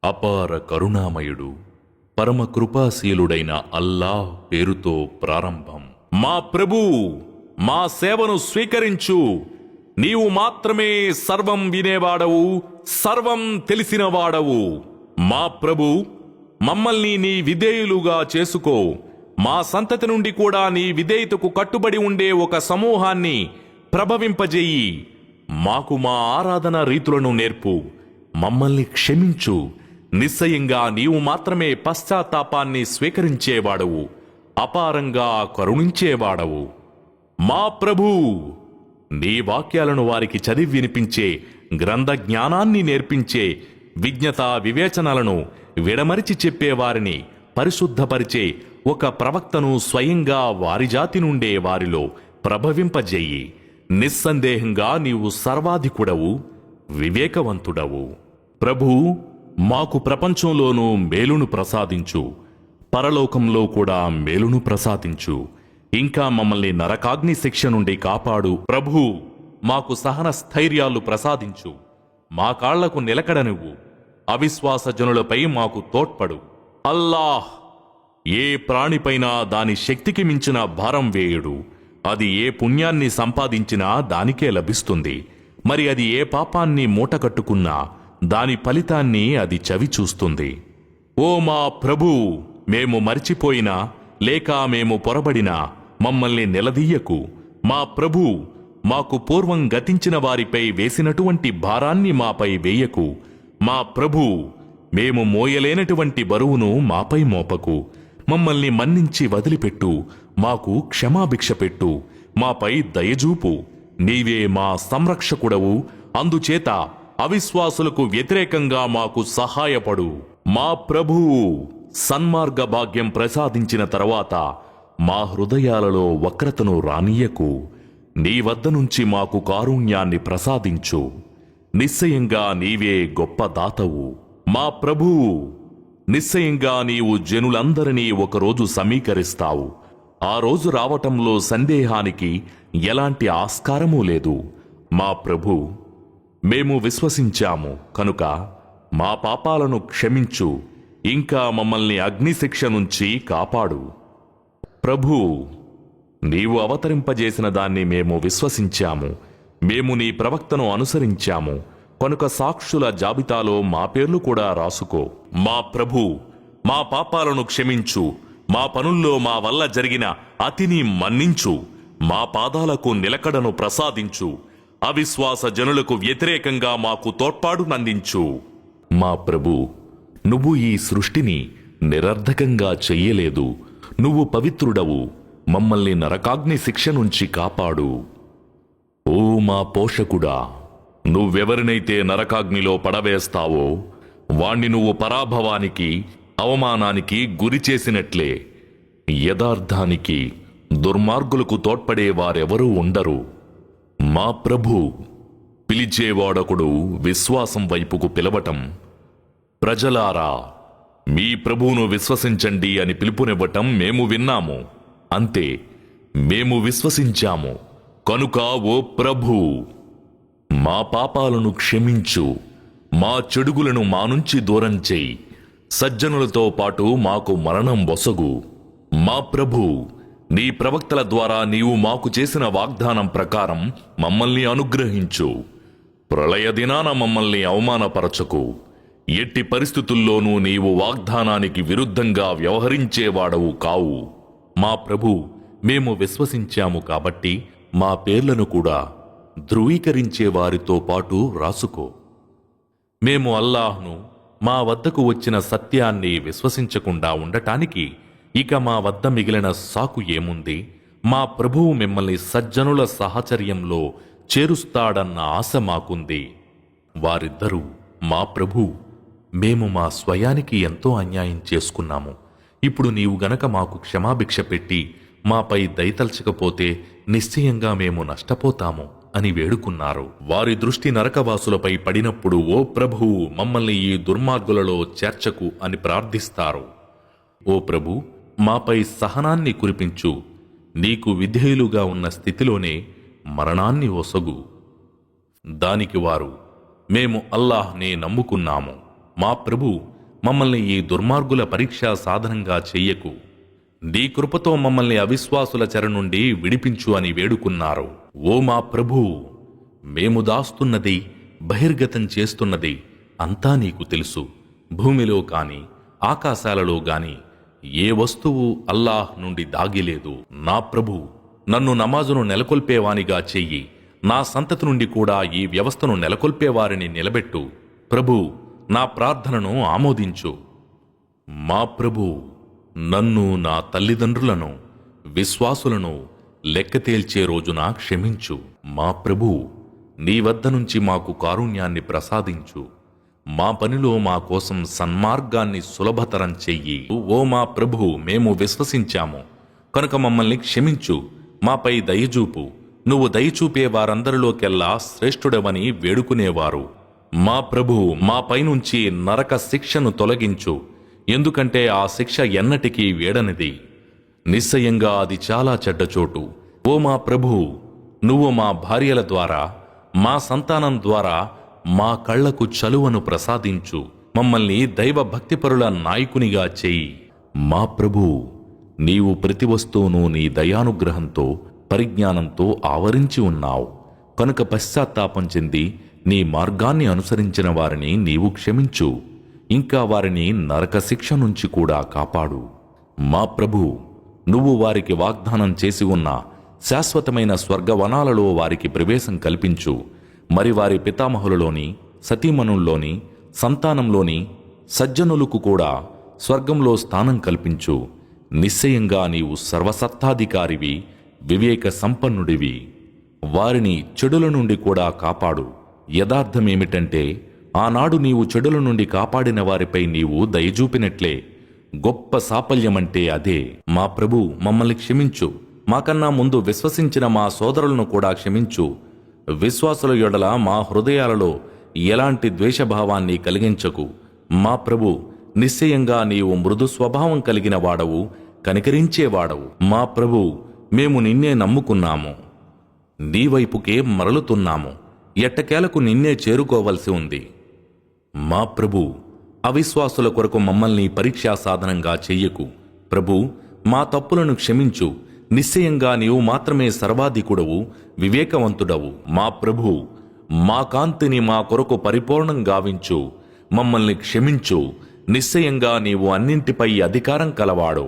అపార కరుణామయుడు పరమ కృపాశీలుడైన అల్లాహ్ పేరుతో ప్రారంభం. మా ప్రభువు, మా సేవను స్వీకరించు. నీవు మాత్రమే సర్వం వినేవాడవు, సర్వం తెలిసినవాడవు. మా ప్రభు, మమ్మల్ని నీ విధేయులుగా చేసుకో. మా సంతతి నుండి కూడా నీ విధేయతకు కట్టుబడి ఉండే ఒక సమూహాన్ని ప్రభవింపజేయి. మాకు మా ఆరాధన రీతులను నేర్పు. మమ్మల్ని క్షమించు. నిశ్చయంగా నీవు మాత్రమే పశ్చాత్తాపాన్ని స్వీకరించేవాడవు, అపారంగా కరుణించేవాడవు. మా ప్రభూ, నీ వాక్యాలను వారికి చదివి వినిపించే, గ్రంథ జ్ఞానాన్ని నేర్పించే, విజ్ఞత వివేచనలను విడమరిచి చెప్పేవారిని పరిశుద్ధపరిచే ఒక ప్రవక్తను స్వయంగా వారి జాతి నుండే వారిలో ప్రభవింపజేయి. నిస్సందేహంగా నీవు సర్వాధికుడవు, వివేకవంతుడవు. ప్రభూ, మాకు ప్రపంచంలోనూ మేలును ప్రసాదించు, పరలోకంలో కూడా మేలును ప్రసాదించు. ఇంకా మమ్మల్ని నరకాగ్ని శిక్ష నుండి కాపాడు. ప్రభూ, మాకు సహన స్థైర్యాలు ప్రసాదించు. మా కాళ్లకు నిలకడనివ్వు. అవిశ్వాస జనులపై మాకు తోడ్పడు. అల్లాహ్, ఏ ప్రాణిపైనా దాని శక్తికి మించిన భారం వేయుడు. అది ఏ పుణ్యాన్ని సంపాదించినా దానికే లభిస్తుంది. మరి అది ఏ పాపాన్ని మూటకట్టుకున్నా దాని ఫలితాన్ని అది చవి చూస్తుంది. ఓ మా ప్రభూ, మేము మరిచిపోయినా లేక మేము పొరబడినా మమ్మల్ని నిలదీయకు. మా ప్రభూ, మాకు పూర్వం గతించిన వారిపై వేసినటువంటి భారాన్ని మాపై వేయకు. మా ప్రభూ, మేము మోయలేనటువంటి బరువును మాపై మోపకు. మమ్మల్ని మన్నించి వదిలిపెట్టు. మాకు క్షమాభిక్ష పెట్టు. మాపై దయజూపు. నీవే మా సంరక్షకుడవు. అందుచేత అవిశ్వాసులకు వ్యతిరేకంగా మాకు సహాయపడు. మా ప్రభువు, సన్మార్గ భాగ్యం ప్రసాదించిన తర్వాత మా హృదయాలలో వక్రతను రానీయకు. నీ వద్ద నుంచి మాకు కారుణ్యాన్ని ప్రసాదించు. నిశ్చయంగా నీవే గొప్ప దాతవు. మా ప్రభువు, నిశ్చయంగా నీవు జనులందరినీ ఒకరోజు సమీకరిస్తావు. ఆ రోజు రావటంలో సందేహానికి ఎలాంటి ఆస్కారమూ లేదు. మా ప్రభూ, మేము విశ్వసించాము కనుక మా పాపాలను క్షమించు. ఇంకా మమ్మల్ని అగ్నిశిక్ష నుంచి కాపాడు. ప్రభూ, నీవు అవతరింపజేసిన దాన్ని మేము విశ్వసించాము. మేము నీ ప్రవక్తను అనుసరించాము కనుక సాక్షుల జాబితాలో మా పేర్లు కూడా రాసుకో. మా ప్రభూ, మా పాపాలను క్షమించు. మా పనుల్లో మా వల్ల జరిగిన అతిని మన్నించు. మా పాదాలకు నిలకడను ప్రసాదించు. అవిశ్వాస జనులకు వ్యతిరేకంగా మాకు తోడ్పాటునందించు. మా ప్రభూ, నువ్వు ఈ సృష్టిని నిరర్ధకంగా చెయ్యలేదు. నువ్వు పవిత్రుడవు. మమ్మల్ని నరకాగ్ని శిక్ష నుంచి కాపాడు. ఓ మా పోషకుడా, నువ్వెవరినైతే నరకాగ్నిలో పడవేస్తావో వాణ్ణి నువ్వు పరాభవానికి, అవమానానికి గురి చేసినట్లే. యథార్థానికి దుర్మార్గులకు తోడ్పడే వారెవరూ ఉండరు. మా ప్రభూ, పిలిచేవాడొకడు విశ్వాసం వైపుకు పిలవటం, ప్రజలారా మీ ప్రభువును విశ్వసించండి అని పిలుపునివ్వటం మేము విన్నాము. అంతే, మేము విశ్వసించాము కనుక ఓ ప్రభూ, మా పాపాలను క్షమించు. మా చెడుగులను మా నుంచి దూరం చేయి. సజ్జనులతో పాటు మాకు మరణం వసగు. మా ప్రభూ, నీ ప్రవక్తల ద్వారా నీవు మాకు చేసిన వాగ్దానం ప్రకారం మమ్మల్ని అనుగ్రహించు. ప్రళయ దినాన మమ్మల్ని అవమానపరచకు. ఎట్టి పరిస్థితుల్లోనూ నీవు వాగ్దానానికి విరుద్ధంగా వ్యవహరించేవాడవు కావు. మా ప్రభూ, మేము విశ్వసించాము కాబట్టి మా పేర్లను కూడా ధృవీకరించే వారితో పాటు రాసుకో. మేము అల్లాహ్ను, మా వద్దకు వచ్చిన సత్యాన్ని విశ్వసించకుండా ఉండటానికి ఇక మా వద్ద మిగిలిన సాకు ఏముంది? మా ప్రభువు మిమ్మల్ని సజ్జనుల సహచర్యంలో చేరుస్తాడన్న ఆశ మాకుంది. వారిద్దరూ, మా ప్రభూ, మేము మా స్వయానికి ఎంతో అన్యాయం చేసుకున్నాము. ఇప్పుడు నీవు గనక మాకు క్షమాభిక్ష పెట్టి మాపై దయతల్చకపోతే నిశ్చయంగా మేము నష్టపోతాము అని వేడుకున్నారు. వారి దృష్టి నరకవాసులపై పడినప్పుడు, ఓ ప్రభువు, మమ్మల్ని ఈ దుర్మార్గులలో చేర్చకు అని ప్రార్థిస్తారు. ఓ ప్రభు, మాపై సహనాన్ని కురిపించు. నీకు విధేయులుగా ఉన్న స్థితిలోనే మరణాన్ని ఒసగు. దానికి వారు, మేము అల్లాహ్నే నమ్ముకున్నాము. మా ప్రభు, మమ్మల్ని ఈ దుర్మార్గుల పరీక్షా సాధనంగా చెయ్యకు. నీ కృపతో మమ్మల్ని అవిశ్వాసుల చెర నుండి విడిపించు అని వేడుకున్నారు. ఓ మా ప్రభూ, మేము దాస్తున్నది, బహిర్గతం చేస్తున్నది అంతా నీకు తెలుసు. భూమిలో కాని ఆకాశాలలో గాని ఏ వస్తువు అల్లాహ్ నుండి దాగిలేదు. నా ప్రభూ, నన్ను నమాజును నెలకొల్పేవానిగా చెయ్యి. నా సంతతి నుండి కూడా ఈ వ్యవస్థను నెలకొల్పేవారిని నిలబెట్టు. ప్రభూ, నా ప్రార్థనను ఆమోదించు. మా ప్రభూ, నన్ను, నా తల్లిదండ్రులను, విశ్వాసులను లెక్కతేల్చే రోజున క్షమించు. మా ప్రభూ, నీ వద్ద నుంచి మాకు కారుణ్యాన్ని ప్రసాదించు. మా పనిలో మా కోసం సన్మార్గాన్ని సులభతరం చెయ్యి. ఓ మా ప్రభూ, మేము విశ్వసించాము కనుక మమ్మల్ని క్షమించు. మాపై దయచూపు. నువ్వు దయచూపే వారందరిలోకెల్లా శ్రేష్ఠుడవని వేడుకునేవారు. మా ప్రభూ, మాపైనుంచి నరక శిక్షను తొలగించు. ఎందుకంటే ఆ శిక్ష ఎన్నటికీ వేడనిది. నిశ్చయంగా అది చాలా చెడ్డచోటు. ఓ మా ప్రభూ, నువ్వు మా భార్యల ద్వారా, మా సంతానం ద్వారా మా కళ్లకు చలువను ప్రసాదించు. మమ్మల్ని దైవ భక్తిపరుల నాయకునిగా చెయ్యి. మా ప్రభూ, నీవు ప్రతి వస్తువును నీ దయానుగ్రహంతో, పరిజ్ఞానంతో ఆవరించి ఉన్నావు కనుక పశ్చాత్తాపం చెంది నీ మార్గాన్ని అనుసరించిన వారిని నీవు క్షమించు. ఇంకా వారిని నరక శిక్ష నుంచి కూడా కాపాడు. మా ప్రభూ, నువ్వు వారికి వాగ్దానం చేసి ఉన్న శాశ్వతమైన స్వర్గవనాలలో వారికి ప్రవేశం కల్పించు. మరి వారి పితామహులలోని, సతీమణుల్లోని, సంతానంలోని సజ్జనులకు కూడా స్వర్గంలో స్థానం కల్పించు. నిశ్చయంగా నీవు సర్వసత్తాధికారివి, వివేక సంపన్నుడివి. వారిని చెడుల నుండి కూడా కాపాడు. యథార్థమేమిటంటే, ఆనాడు నీవు చెడుల నుండి కాపాడిన వారిపై నీవు దయచూపినట్లే గొప్ప సాఫల్యమంటే అదే. మా ప్రభూ, మమ్మల్ని క్షమించు. మాకన్నా ముందు విశ్వసించిన మా సోదరులను కూడా క్షమించు. విశ్వాసుల యొడల మా హృదయాలలో ఎలాంటి ద్వేషభావాన్ని కలిగించకు. మా ప్రభు, నిశ్చయంగా నీవు మృదు స్వభావం కలిగిన వాడవు, కనికరించేవాడవు. మా ప్రభు, మేము నిన్నే నమ్ముకున్నాము, నీ వైపుకే మరలుతున్నాము. ఎట్టకేలకు నిన్నే చేరుకోవలసి ఉంది. మా ప్రభు, అవిశ్వాసుల కొరకు మమ్మల్ని పరీక్షా సాధనంగా చెయ్యకు. ప్రభు, మా తప్పులను క్షమించు. నిశ్చయంగా నీవు మాత్రమే సర్వాధికుడవు, వివేకవంతుడవు. మా ప్రభు, మా కాంతిని మా కొరకు పరిపూర్ణం గావించు. మమ్మల్ని క్షమించు. నిశ్చయంగా నీవు అన్నింటిపై అధికారం కలవాడు.